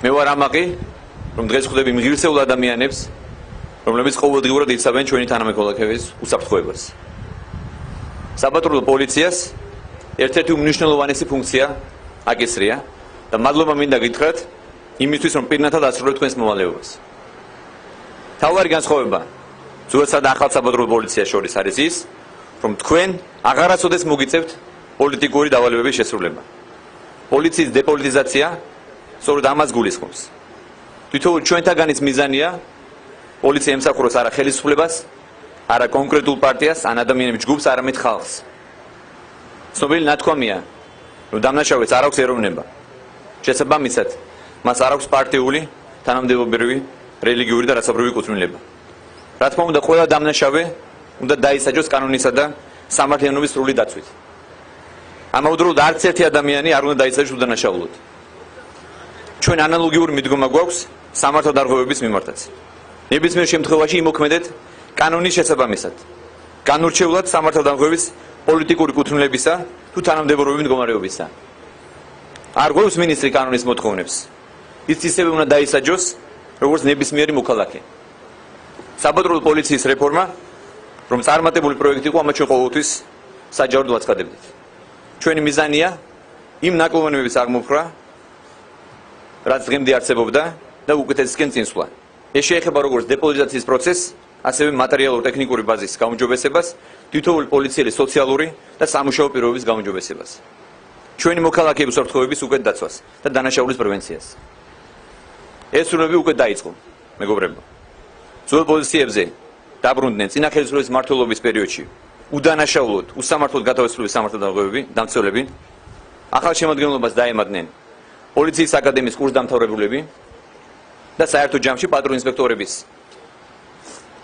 მე ვარ ამაყი, რომ დღეს ხვდები იმ ღირსეულ ადამიანებს, რომლებიც ყოველდღიურად იცავენ ჩვენი თანამექალაქეების უსაფრთხოებას. Საპატრულო პოლიციას ერთ-ერთი უმნიშვნელოვანესი ფუნქცია აკისრია და მადლობა მინდა გითხრათ იმისთვის, რომ პირნათად ასრულებთ თქვენს მოვალეობას. თავარი განსხვავება ზოგადსა და ახალ საპატრულო პოლიციას შორის არის ის, რომ თქვენ აღარასოდეს მოგიწევთ პოლიტიკური დავალებების შესრულება. პოლიციის დეპოლიტიზაცია სწორედ ამას გულისხმობს. თვითონ ჩვენთაგანის მიზანია პოლიცია ემსახუროს არა ხელისუფლებას, არა კონკრეტულ პარტიას, ან ადამიანების ჯგუფს, არამედ ხალხს. ცნობილი ნათქვამია, რომ დამნაშავეს არ აქვს ეროვნება. შესაბამისად, მას არ აქვს პარტიული, თანამდებობრივი, რელიგიური და რასობრივი კუთვნილება. რა თქმა უნდა, ყველა დამნაშავე უნდა დაისაჯოს კანონისა და სამართლიანობის სრული დაცვით. ამავდროულად არც ერთი ადამიანი არ უნდა დაისაჯოს უდანაშაულოდ. ჩვენ ანალოგიური მიდგომა გვაქვს სამართალდარღვევების მიმართაც. ნებისმიერ შემთხვევაში იმოქმედეთ კანონის შესაბამისად. განურჩევლად სამართალდარღვევის პოლიტიკური კუთვნილებისა თუ თანამდებობრივი მდგომარეობისა. არ გვაქვს მინისტრი კანონის მოთხოვნებს. ის ისევე უნდა დაისაჯოს, როგორც ნებისმიერი მოქალაქე. საპატრულო პოლიციის რეფორმა, რომ წარმატებული პროექტი იყო, ამათ ჩვენ ყოველთვის საჯაროდ ვაცხადებდით. ჩვენი მიზანია იმ ნაკლოვანებების აღმოფხვრა, რაც დღემდე არსებობდა და უკეთესისკენ წინსვლა. ეს შეეხება როგორც დეპოლიტიზაციის პროცესს, ასევე მატერიალურ-ტექნიკური ბაზის გაუმჯობესებას, თითოეული პოლიციელის სოციალური და სამუშაო პირობების გაუმჯობესებას. ჩვენი მოქალაქეების უსაფრთხოების უკეთ დაცვას და დანაშაულის პრევენციას. ეს სრულები უკვე დაიწყო, მეგობრებო. ძველ პოზიციებზე დაბრუნდნენ წინა ხელისუფლების მმართველობის პერიოდში უდანაშაულოდ, უსამართლოდ გათავისუფლების სამართალდარღვევები, დამცველები, ახალ შემადგენლობას დაემატნენ პოლიციის აკადემიის კურსდამთავრებულები და საერთო ჯამში პატრულ ინსპექტორების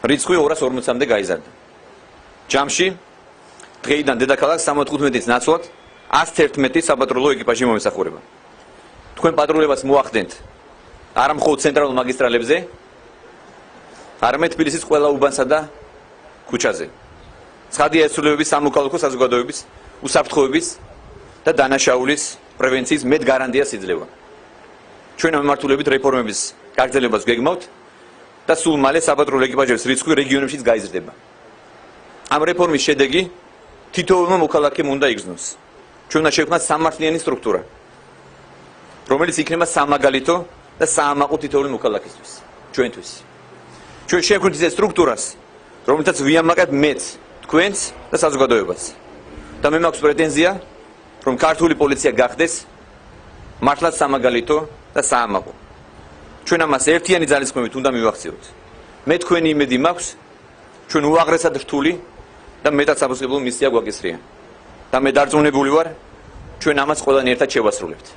რიცხვი 240-მდე გაიზარდა. ჯამში დღეიდან დედაქალაქს 75-ის ნაცვლად 111 საპატრულო ეკიპაჟი მომესახურება. თქვენ პატრულებას მოახდენთ არა მხოლოდ ცენტრალურ მაგისტრალებზე, არამედ თბილისის ყველა უბანსა და ქუჩაზე. ცხადია ესრულებების სამოქალაქო საზოგადოების უსაფრთხოების და დანაშაულის პრევენციის მეტ გარანტიას იძლევა. ჩვენ ამ მიმართულებით რეფორმების გაგრძელებას გეგმავთ და სულ მალე საპატრულო ეკიპაჟების რიცხვი რეგიონებშიც გაიზრდება. ამ რეფორმის შედეგი თითოეულმა მოქალაქემ უნდა იგრძნოს. ჩვენ უნდა შევქმნათ სამართლიანი სტრუქტურა, რომელიც იქნება სამაგალითო და საამაყო თითოეული მოქალაქისთვის, ჩვენთვის. ჩვენ შევქმნით ეს სტრუქტურას, რომელთაც ვიამაყებთ მეც, თქვენს და საზოგადოებას. და მე მაქვს პრეტენზია, რომ ქართული პოლიცია გახდეს მართლაც სამაგალითო და საამაყო. ჩვენ ამას ერთიანი ძალისხმევით უნდა მივახციოთ. მე თქვენი იმედი მაქვს, ჩვენ უაღრესად რთული და მეტად საფასებრივი მისია გვაკისრია. და მე დარწმუნებული ვარ, ჩვენ ამას ყველანი ერთად შევასრულებთ.